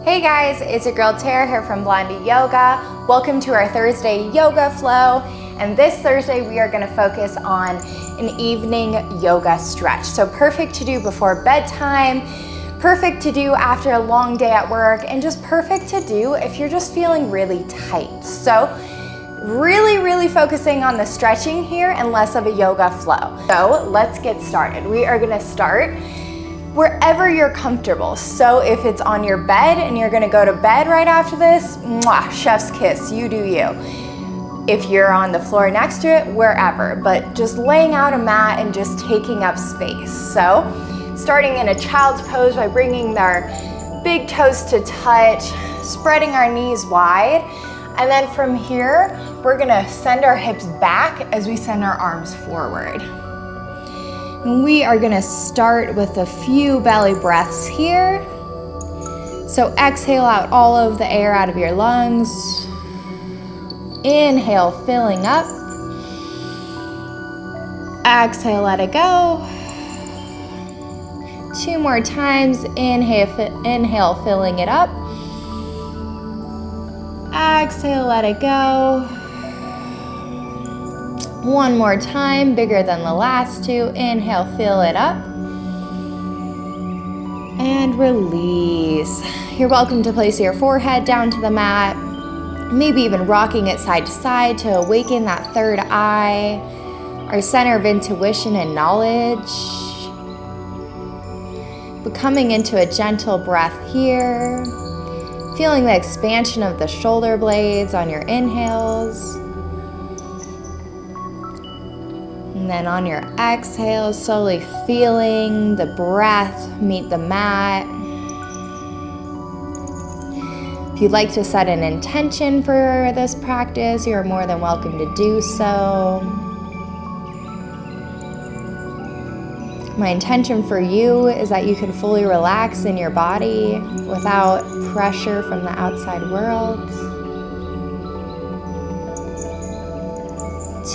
Hey guys, it's your girl Tara here from Blondie Yoga. Welcome to our Thursday yoga flow. And this Thursday we are going to focus on an evening yoga stretch. So perfect to do before bedtime, perfect to do after a long day at work, and just perfect to do if you're just feeling really tight. So really focusing on the stretching here and less of a yoga flow. So let's get started. We are going to start wherever you're comfortable. So if it's on your bed and you're gonna go to bed right after this, mwah, chef's kiss, you do you. If you're on the floor next to it, wherever, but just laying out a mat and just taking up space. So starting in a child's pose by bringing our big toes to touch, spreading our knees wide, and then from here, we're gonna send our hips back as we send our arms forward. And we are gonna start with a few belly breaths here. So exhale out all of the air out of your lungs. Inhale, filling up. Exhale, let it go. 2 more times. Inhale, filling it up. Exhale, let it go. 1 more time, bigger than the last 2. Inhale, fill it up. And release. You're welcome to place your forehead down to the mat, maybe even rocking it side to side to awaken that third eye, our center of intuition and knowledge. But coming into a gentle breath here, feeling the expansion of the shoulder blades on your inhales. And then on your exhale, slowly feeling the breath meet the mat. If you'd like to set an intention for this practice, you're more than welcome to do so. My intention for you is that you can fully relax in your body without pressure from the outside world.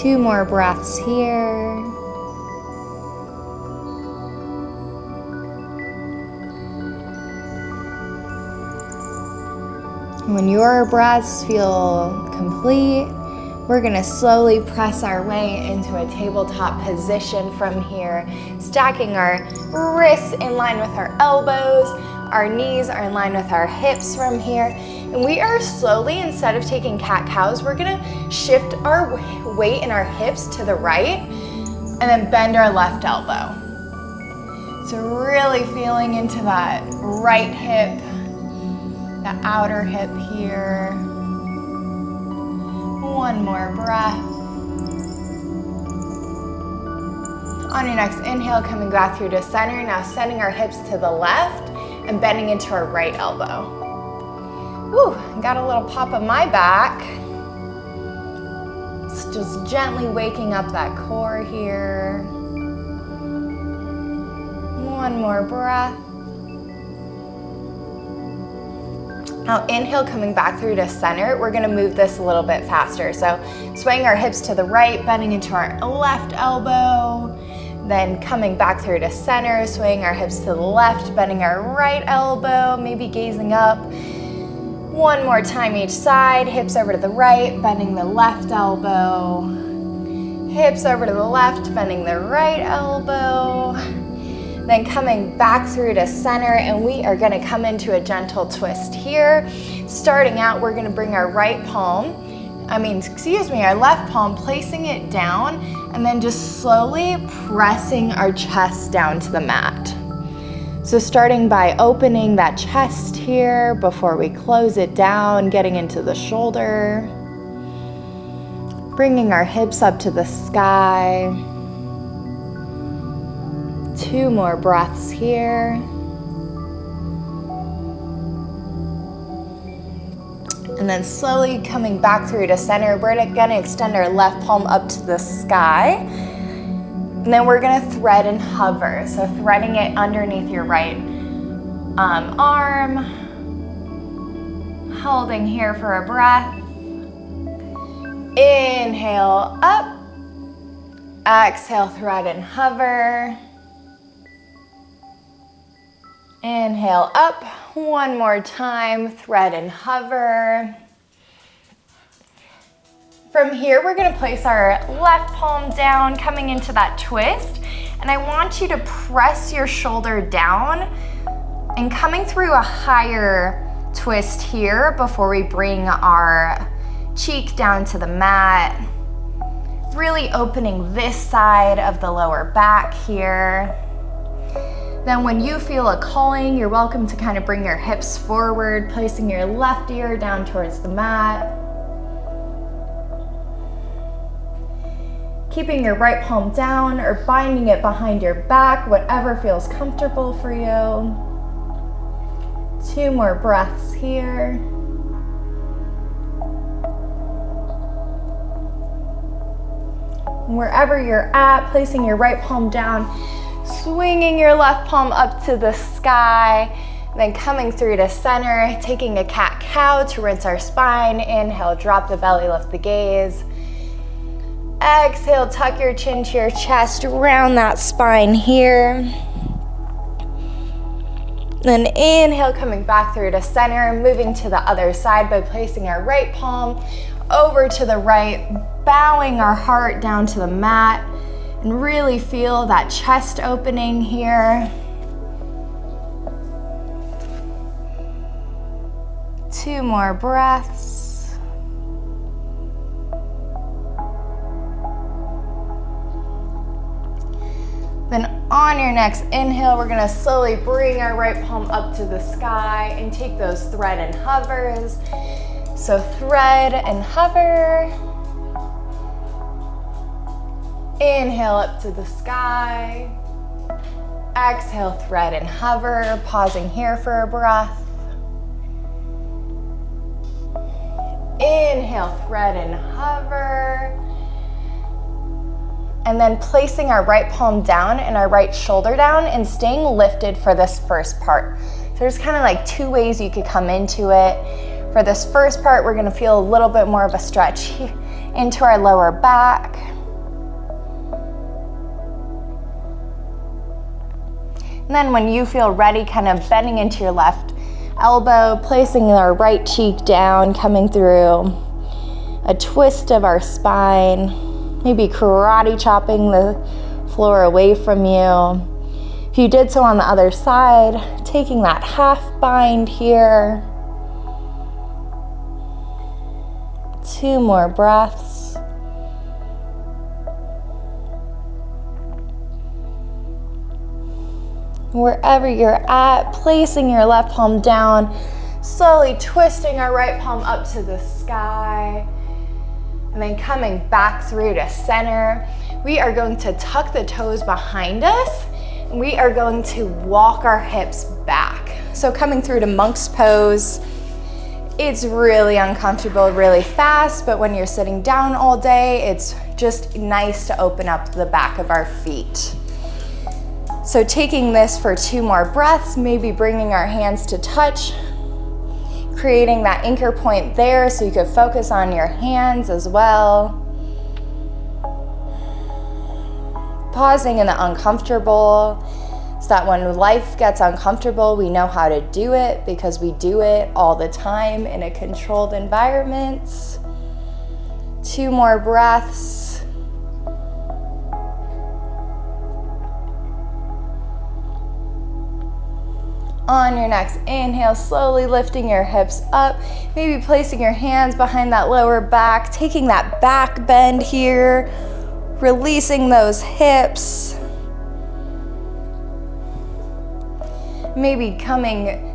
2 more breaths here. When your breaths feel complete, we're going to slowly press our way into a tabletop position from here, stacking our wrists in line with our elbows. Our knees are in line with our hips from here. And we are slowly, instead of taking cat-cows, we're gonna shift our weight in our hips to the right and then bend our left elbow. So really feeling into that right hip, the outer hip here. 1 more breath. On your next inhale, coming back through to center. Now sending our hips to the left and bending into our right elbow. Woo, got a little pop of my back. It's just gently waking up that core here. 1 more breath. Now inhale, coming back through to center. We're gonna move this a little bit faster. So swaying our hips to the right, bending into our left elbow. Then coming back through to center, swaying our hips to the left, bending our right elbow, maybe gazing up. 1 more time each side, hips over to the right, bending the left elbow. Hips over to the left, bending the right elbow. Then coming back through to center, and we are gonna come into a gentle twist here. Starting out, we're gonna bring our our left palm, placing it down, and then just slowly pressing our chest down to the mat. So starting by opening that chest here before we close it down, getting into the shoulder. Bringing our hips up to the sky. 2 more breaths here. And then slowly coming back through to center, we're gonna extend our left palm up to the sky. And then we're gonna thread and hover. So threading it underneath your right arm. Holding here for a breath. Inhale up. Exhale, thread and hover. Inhale up. One more time, thread and hover. From here, we're gonna place our left palm down, coming into that twist. And I want you to press your shoulder down and coming through a higher twist here before we bring our cheek down to the mat. Really opening this side of the lower back here. Then when you feel a calling, you're welcome to kind of bring your hips forward, placing your left ear down towards the mat. Keeping your right palm down or binding it behind your back, whatever feels comfortable for you. 2 more breaths here. Wherever you're at, placing your right palm down, swinging your left palm up to the sky, then coming through to center, taking a cat-cow to rinse our spine. Inhale, drop the belly, lift the gaze. Exhale, tuck your chin to your chest, round that spine here. Then inhale, coming back through to center, moving to the other side by placing our right palm over to the right, bowing our heart down to the mat, and really feel that chest opening here. 2 more breaths. Then on your next inhale, we're gonna slowly bring our right palm up to the sky and take those thread and hovers. So thread and hover. Inhale up to the sky. Exhale, thread and hover, pausing here for a breath. Inhale, thread and hover. And then placing our right palm down and our right shoulder down and staying lifted for this first part. So there's kind of like 2 ways you could come into it. For this first part, we're gonna feel a little bit more of a stretch into our lower back. And then when you feel ready, kind of bending into your left elbow, placing our right cheek down, coming through a twist of our spine. Maybe karate chopping the floor away from you. If you did so on the other side, taking that half bind here. 2 more breaths. Wherever you're at, placing your left palm down, slowly twisting our right palm up to the sky. And then coming back through to center, we are going to tuck the toes behind us. And we are going to walk our hips back. So coming through to monk's pose, it's really uncomfortable, really fast, but when you're sitting down all day, it's just nice to open up the back of our feet. So taking this for 2 more breaths, maybe bringing our hands to touch, creating that anchor point there so you could focus on your hands as well. Pausing in the uncomfortable so that when life gets uncomfortable, we know how to do it because we do it all the time in a controlled environment. 2 more breaths. On your next inhale, slowly lifting your hips up, maybe placing your hands behind that lower back, taking that back bend here, releasing those hips. Maybe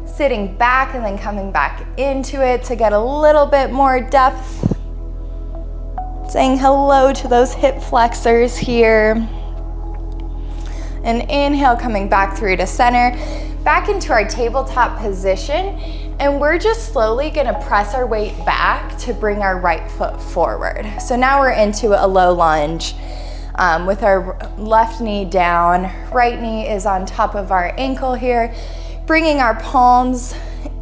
sitting back and then coming back into it to get a little bit more depth. Saying hello to those hip flexors here. And inhale, coming back through to center. Back into our tabletop position, and we're just slowly gonna press our weight back to bring our right foot forward. So now we're into a low lunge with our left knee down, right knee is on top of our ankle here, bringing our palms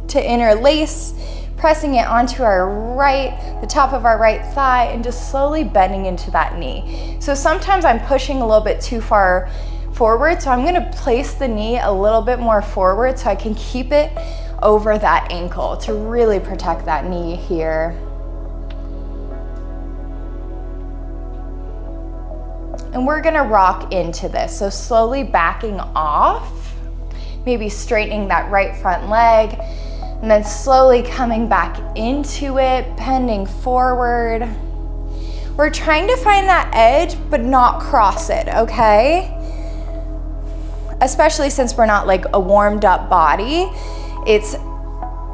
to interlace, pressing it onto the top of our right thigh, and just slowly bending into that knee. So sometimes I'm pushing a little bit too far forward, so I'm gonna place the knee a little bit more forward so I can keep it over that ankle to really protect that knee here. And we're gonna rock into this. So slowly backing off, maybe straightening that right front leg, and then slowly coming back into it, bending forward. We're trying to find that edge, but not cross it, okay? Especially since we're not like a warmed up body, it's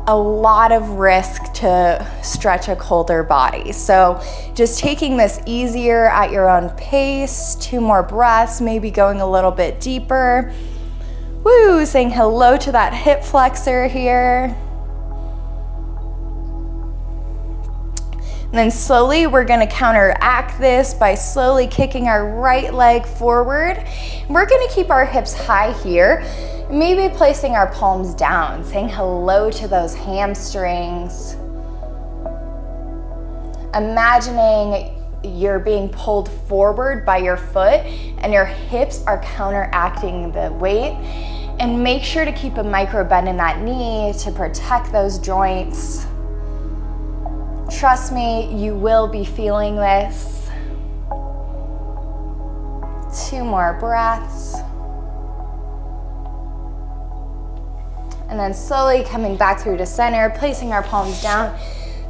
a lot of risk to stretch a colder body. So just taking this easier at your own pace, 2 more breaths, maybe going a little bit deeper. Woo, saying hello to that hip flexor here. And then slowly we're gonna counteract this by slowly kicking our right leg forward. We're gonna keep our hips high here, maybe placing our palms down, saying hello to those hamstrings. Imagining you're being pulled forward by your foot and your hips are counteracting the weight. And make sure to keep a micro bend in that knee to protect those joints. Trust me, you will be feeling this. 2 more breaths. And then slowly coming back through to center, placing our palms down,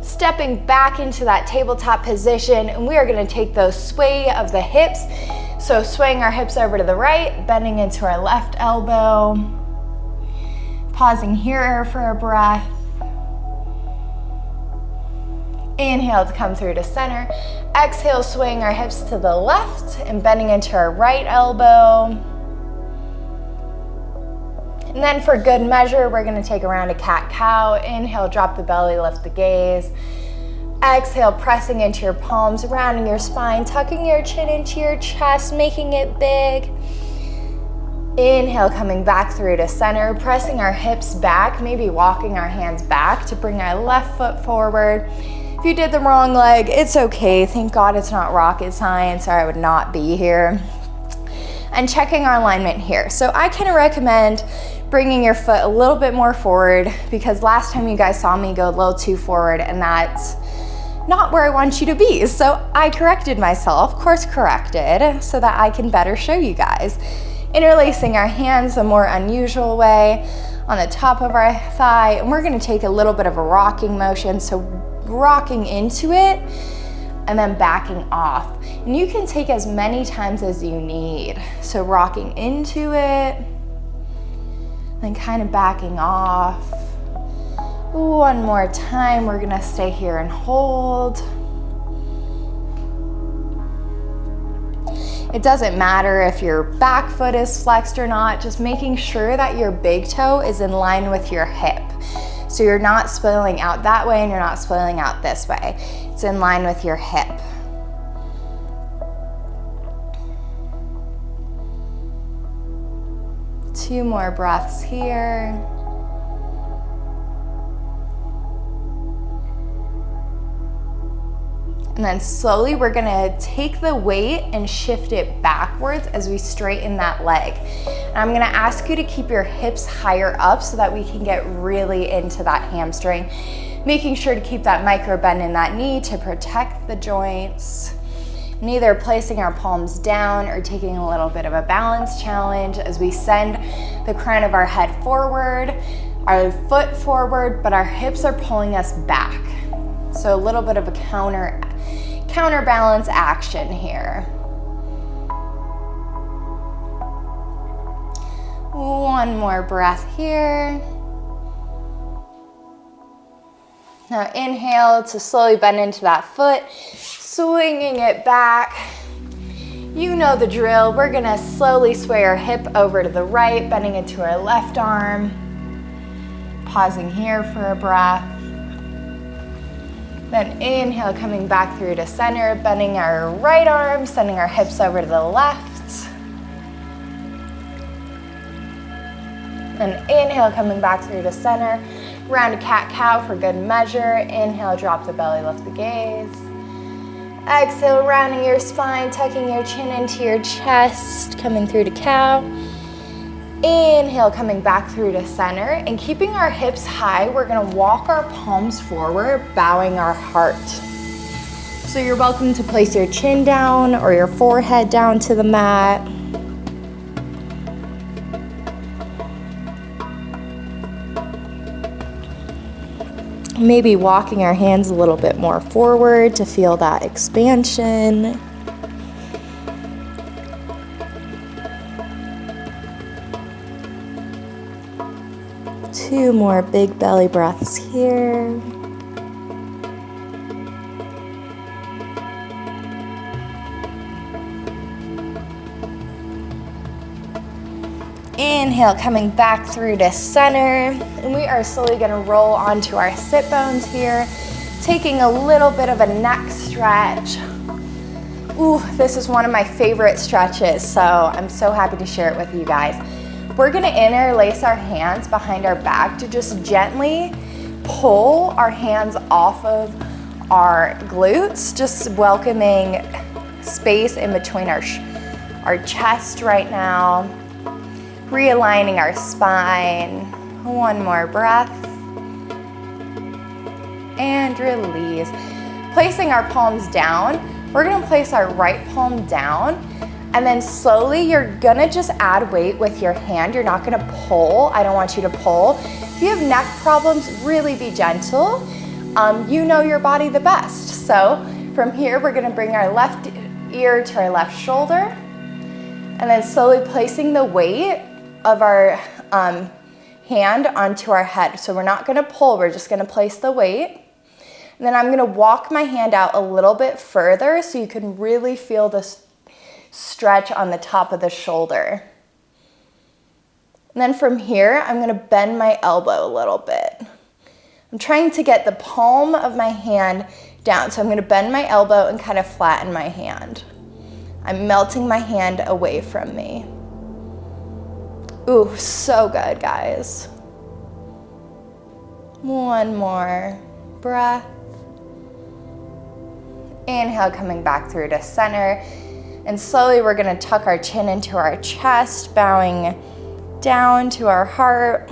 stepping back into that tabletop position, and we are gonna take those sway of the hips. So swaying our hips over to the right, bending into our left elbow. Pausing here for a breath. Inhale to come through to center. Exhale, swaying our hips to the left and bending into our right elbow. And then for good measure, we're gonna take a round of cat-cow. Inhale, drop the belly, lift the gaze. Exhale, pressing into your palms, rounding your spine, tucking your chin into your chest, making it big. Inhale, coming back through to center, pressing our hips back, maybe walking our hands back to bring our left foot forward. If you did the wrong leg, it's okay. Thank God it's not rocket science or I would not be here. And checking our alignment here. So I can recommend bringing your foot a little bit more forward because last time you guys saw me go a little too forward and that's not where I want you to be. So I corrected myself, course corrected, so that I can better show you guys. Interlacing our hands a more unusual way on the top of our thigh. And we're gonna take a little bit of a rocking motion. So rocking into it and then backing off. And you can take as many times as you need. So rocking into it, then kind of backing off. One more time, we're gonna stay here and hold. It doesn't matter if your back foot is flexed or not, just making sure that your big toe is in line with your hip. So you're not spilling out that way and you're not spilling out this way. It's in line with your hip. Two more breaths here. And then slowly we're gonna take the weight and shift it backwards as we straighten that leg. And I'm gonna ask you to keep your hips higher up so that we can get really into that hamstring, making sure to keep that micro bend in that knee to protect the joints. And either placing our palms down or taking a little bit of a balance challenge as we send the crown of our head forward, our foot forward, but our hips are pulling us back. So a little bit of a counterbalance action here. One more breath here. Now inhale to slowly bend into that foot, swinging it back. You know the drill. We're gonna slowly sway our hip over to the right, bending into our left arm. Pausing here for a breath. Then inhale, coming back through to center, bending our right arm, sending our hips over to the left. Then inhale, coming back through to center, round a cat-cow for good measure. Inhale, drop the belly, lift the gaze. Exhale, rounding your spine, tucking your chin into your chest, coming through to cow. Inhale, coming back through to center, and keeping our hips high, we're gonna walk our palms forward, bowing our heart. So you're welcome to place your chin down or your forehead down to the mat. Maybe walking our hands a little bit more forward to feel that expansion. Two more big belly breaths here. Inhale, coming back through to center. And we are slowly gonna roll onto our sit bones here, taking a little bit of a neck stretch. Ooh, this is one of my favorite stretches, so I'm so happy to share it with you guys. We're gonna interlace our hands behind our back to just gently pull our hands off of our glutes, just welcoming space in between our chest right now, realigning our spine. One more breath. And release. Placing our palms down, we're gonna place our right palm down, and then slowly you're gonna just add weight with your hand. You're not gonna pull. I don't want you to pull. If you have neck problems, really be gentle. You know your body the best. So from here, we're gonna bring our left ear to our left shoulder, and then slowly placing the weight of our hand onto our head. So we're not gonna pull, we're just gonna place the weight. And then I'm gonna walk my hand out a little bit further so you can really feel this stretch on the top of the shoulder. And then from here, I'm gonna bend my elbow a little bit. I'm trying to get the palm of my hand down. So I'm gonna bend my elbow and kind of flatten my hand. I'm melting my hand away from me. Ooh, so good, guys. One more breath. Inhale, coming back through to center. And slowly we're gonna tuck our chin into our chest, bowing down to our heart.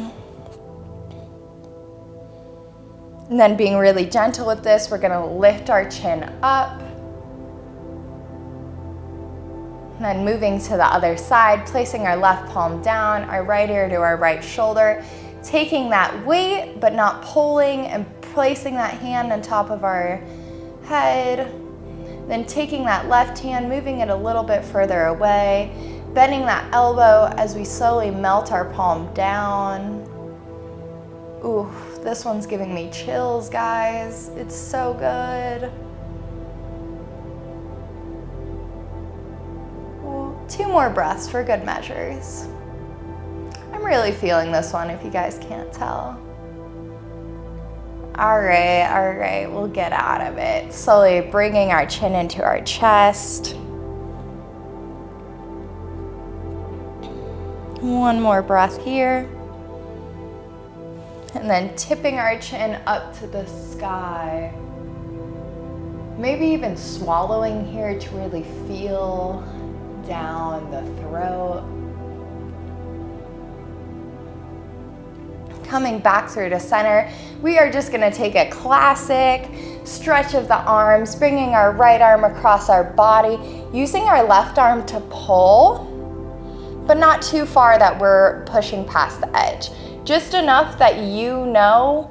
And then being really gentle with this, we're gonna lift our chin up. And then moving to the other side, placing our left palm down, our right ear to our right shoulder, taking that weight, but not pulling, and placing that hand on top of our head. Then taking that left hand, moving it a little bit further away, bending that elbow as we slowly melt our palm down. Ooh, this one's giving me chills, guys. It's so good. Ooh, 2 more breaths for good measures. I'm really feeling this one if you guys can't tell. All right, we'll get out of it. Slowly bringing our chin into our chest. One more breath here. And then tipping our chin up to the sky. Maybe even swallowing here to really feel down the throat. Coming back through to center, we are just gonna take a classic stretch of the arms, bringing our right arm across our body, using our left arm to pull, but not too far that we're pushing past the edge. Just enough that you know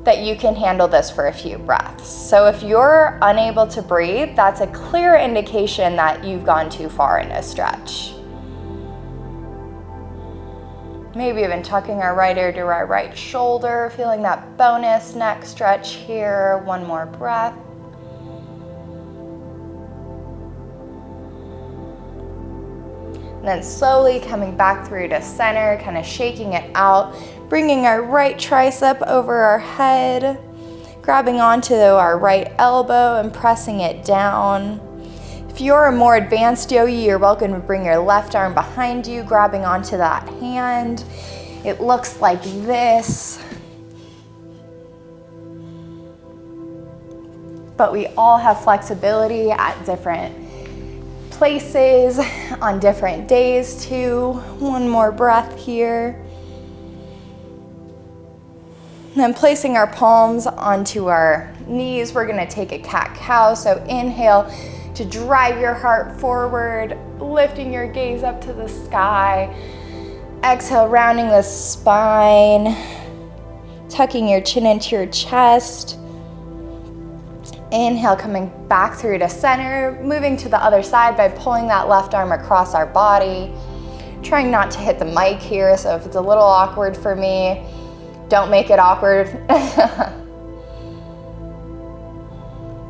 that you can handle this for a few breaths. So if you're unable to breathe, that's a clear indication that you've gone too far in a stretch. Maybe even tucking our right ear to our right shoulder, feeling that bonus neck stretch here. One more breath. And then slowly coming back through to center, kind of shaking it out, bringing our right tricep over our head, grabbing onto our right elbow and pressing it down. If you're a more advanced yogi, you're welcome to bring your left arm behind you, grabbing onto that hand. It looks like this. But we all have flexibility at different places on different days too. One more breath here. And then placing our palms onto our knees, we're gonna take a cat-cow. So inhale to drive your heart forward, lifting your gaze up to the sky. Exhale, rounding the spine, tucking your chin into your chest. Inhale, coming back through to center, moving to the other side by pulling that left arm across our body. Trying not to hit the mic here, so if it's a little awkward for me, don't make it awkward.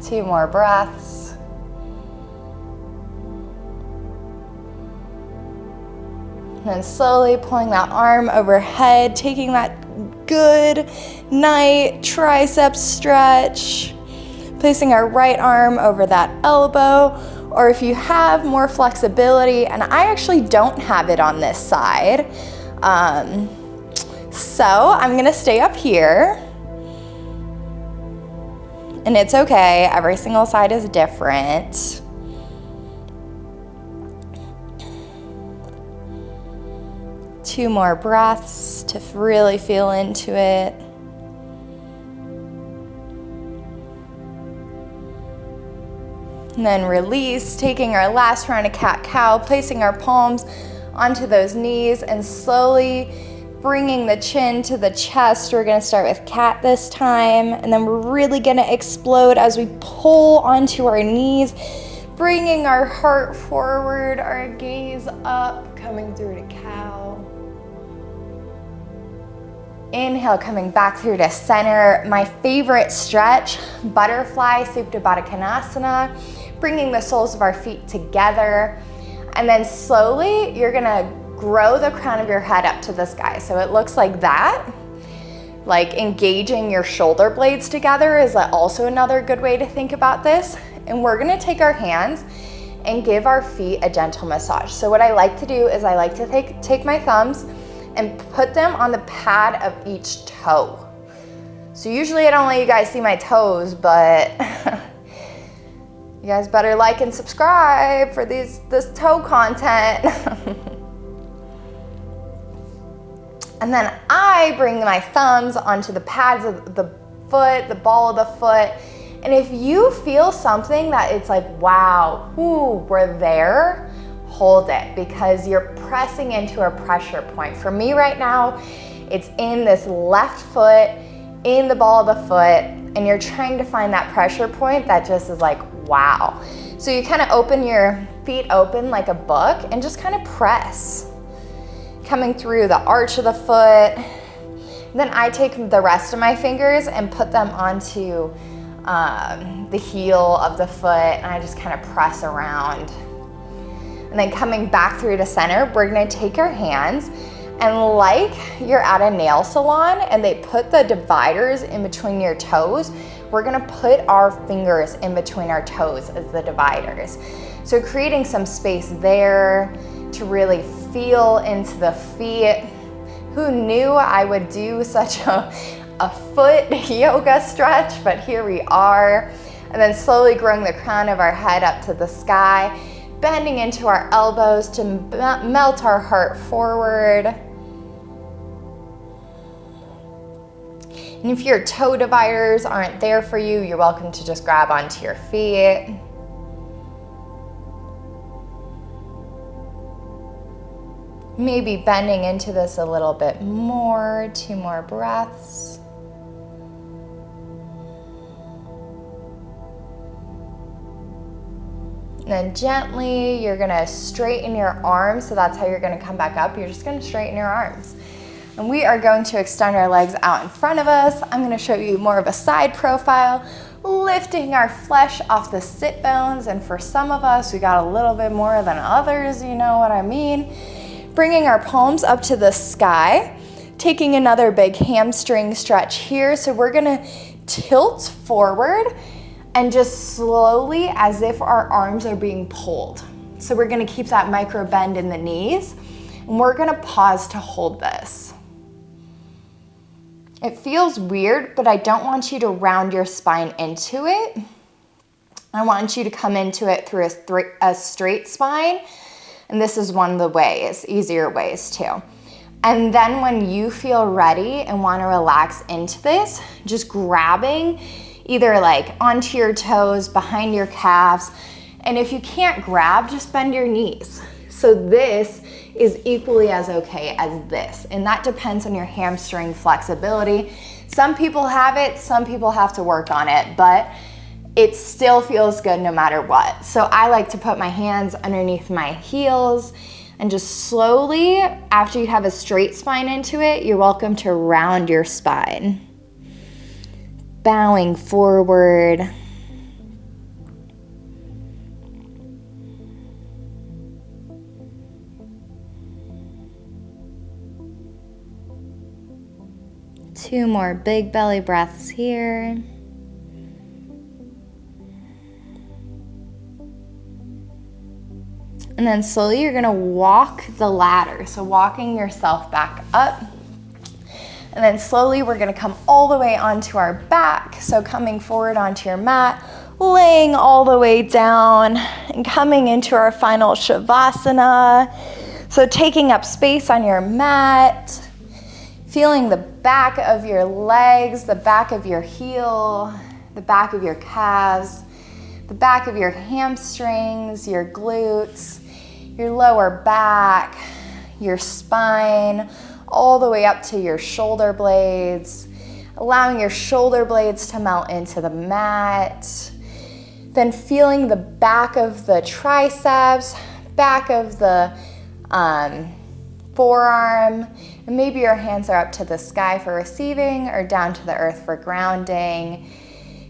2 more breaths. And then slowly pulling that arm overhead, taking that good night tricep stretch. Placing our right arm over that elbow, or if you have more flexibility, and I actually don't have it on this side, so I'm gonna stay up here, and it's okay, every single side is different. Two more breaths to really feel into it. And then release, taking our last round of cat-cow, placing our palms onto those knees and slowly bringing the chin to the chest. We're gonna start with cat this time, and then we're really gonna explode as we pull onto our knees, bringing our heart forward, our gaze up, coming through to cow. Inhale, coming back through to center. My favorite stretch, butterfly, Supta Baddha Konasana. Bringing the soles of our feet together. And then slowly, you're gonna grow the crown of your head up to the sky. So it looks like that. Like engaging your shoulder blades together is also another good way to think about this. And we're gonna take our hands and give our feet a gentle massage. So what I like to do is I like to take my thumbs and put them on the pad of each toe. So usually I don't let you guys see my toes, but you guys better like and subscribe for this toe content. And then I bring my thumbs onto the pads of the foot, the ball of the foot. And if you feel something that it's like, wow, ooh, we're there, hold it, because you're pressing into a pressure point. For me right now, it's in this left foot, in the ball of the foot, and you're trying to find that pressure point that just is like, wow. So you kind of open your feet open like a book and just kind of press. Coming through the arch of the foot. Then I take the rest of my fingers and put them onto the heel of the foot, and I just kind of press around. And then coming back through to center, we're gonna take our hands, and like you're at a nail salon and they put the dividers in between your toes, we're gonna put our fingers in between our toes as the dividers. So creating some space there to really feel into the feet. Who knew I would do such a foot yoga stretch, but here we are. And then slowly growing the crown of our head up to the sky, bending into our elbows to melt our heart forward. And if your toe dividers aren't there for you, you're welcome to just grab onto your feet. Maybe bending into this a little bit more, 2 more breaths. And then gently, you're gonna straighten your arms, so that's how you're gonna come back up. You're just gonna straighten your arms. And we are going to extend our legs out in front of us. I'm gonna show you more of a side profile, lifting our flesh off the sit bones. And for some of us, we got a little bit more than others, you know what I mean? Bringing our palms up to the sky, taking another big hamstring stretch here. So we're gonna tilt forward and just slowly, as if our arms are being pulled. So we're gonna keep that micro bend in the knees, and we're gonna pause to hold this. It feels weird, but I don't want you to round your spine into it. I want you to come into it through a straight spine. And this is one of the ways, easier ways too. And then when you feel ready and want to relax into this, just grabbing either like onto your toes, behind your calves. And if you can't grab, just bend your knees. So this is equally as okay as this. And that depends on your hamstring flexibility. Some people have it, some people have to work on it, but it still feels good no matter what. So I like to put my hands underneath my heels and just slowly, after you have a straight spine into it, you're welcome to round your spine. Bowing forward. Two more big belly breaths here. And then slowly you're gonna walk the ladder. So walking yourself back up. And then slowly we're gonna come all the way onto our back. So coming forward onto your mat, laying all the way down and coming into our final Shavasana. So taking up space on your mat, feeling the back of your legs, the back of your heel, the back of your calves, the back of your hamstrings, your glutes, your lower back, your spine, all the way up to your shoulder blades, allowing your shoulder blades to melt into the mat. Then feeling the back of the triceps, back of the forearm, and maybe your hands are up to the sky for receiving or down to the earth for grounding.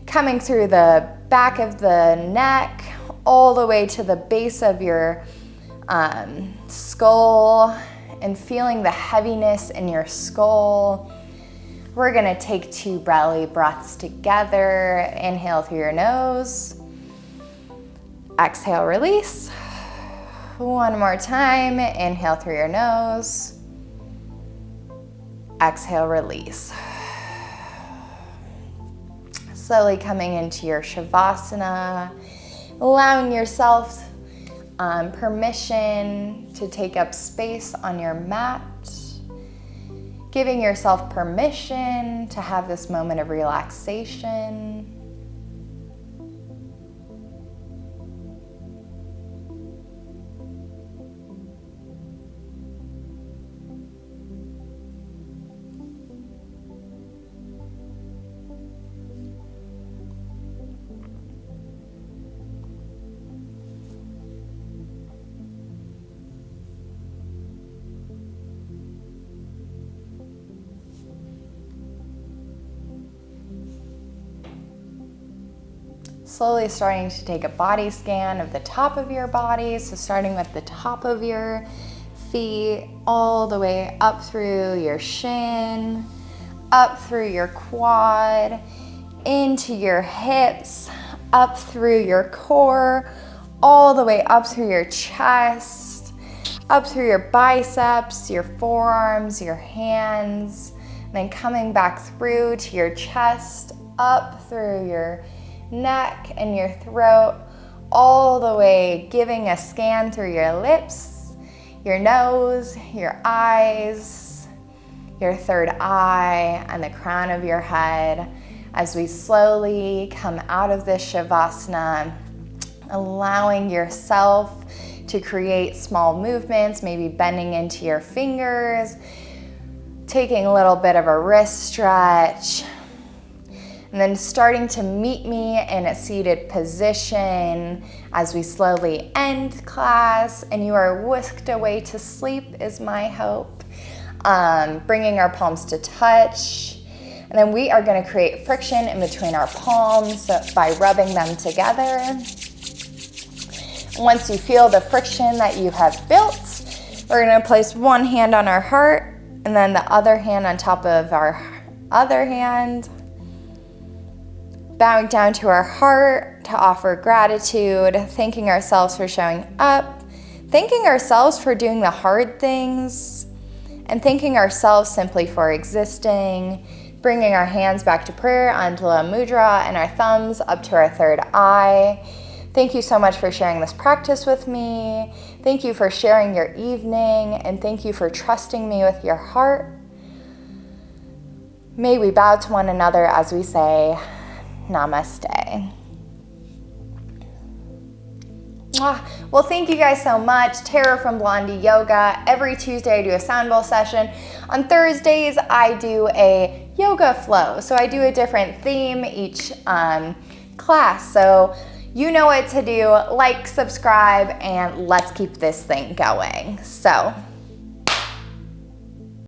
Coming through the back of the neck, all the way to the base of your skull, and feeling the heaviness in your skull. We're gonna take 2 belly breaths together. Inhale through your nose. Exhale, release. One more time. Inhale through your nose. Exhale, release. Slowly coming into your Shavasana, allowing yourself permission to take up space on your mat, giving yourself permission to have this moment of relaxation. Slowly starting to take a body scan of the top of your body. So starting with the top of your feet, all the way up through your shin, up through your quad, into your hips, up through your core, all the way up through your chest, up through your biceps, your forearms, your hands, and then coming back through to your chest, up through your neck and your throat, all the way giving a scan through your lips, your nose, your eyes, your third eye, and the crown of your head as we slowly come out of this Shavasana, allowing yourself to create small movements, maybe bending into your fingers, taking a little bit of a wrist stretch, and then starting to meet me in a seated position as we slowly end class and you are whisked away to sleep is my hope. Bringing our palms to touch. And then we are going to create friction in between our palms by rubbing them together. Once you feel the friction that you have built, we're going to place one hand on our heart and then the other hand on top of our other hand. Bowing down to our heart to offer gratitude, thanking ourselves for showing up, thanking ourselves for doing the hard things, and thanking ourselves simply for existing. Bringing our hands back to prayer, Anjala Mudra, and our thumbs up to our third eye. Thank you so much for sharing this practice with me. Thank you for sharing your evening, and thank you for trusting me with your heart. May we bow to one another as we say, Namaste. Well, thank you guys so much. Tara from Blondie Yoga. Every Tuesday I do a sound bowl session. On Thursdays I do a yoga flow. So I do a different theme each class. So you know what to do. Like, subscribe, and let's keep this thing going. So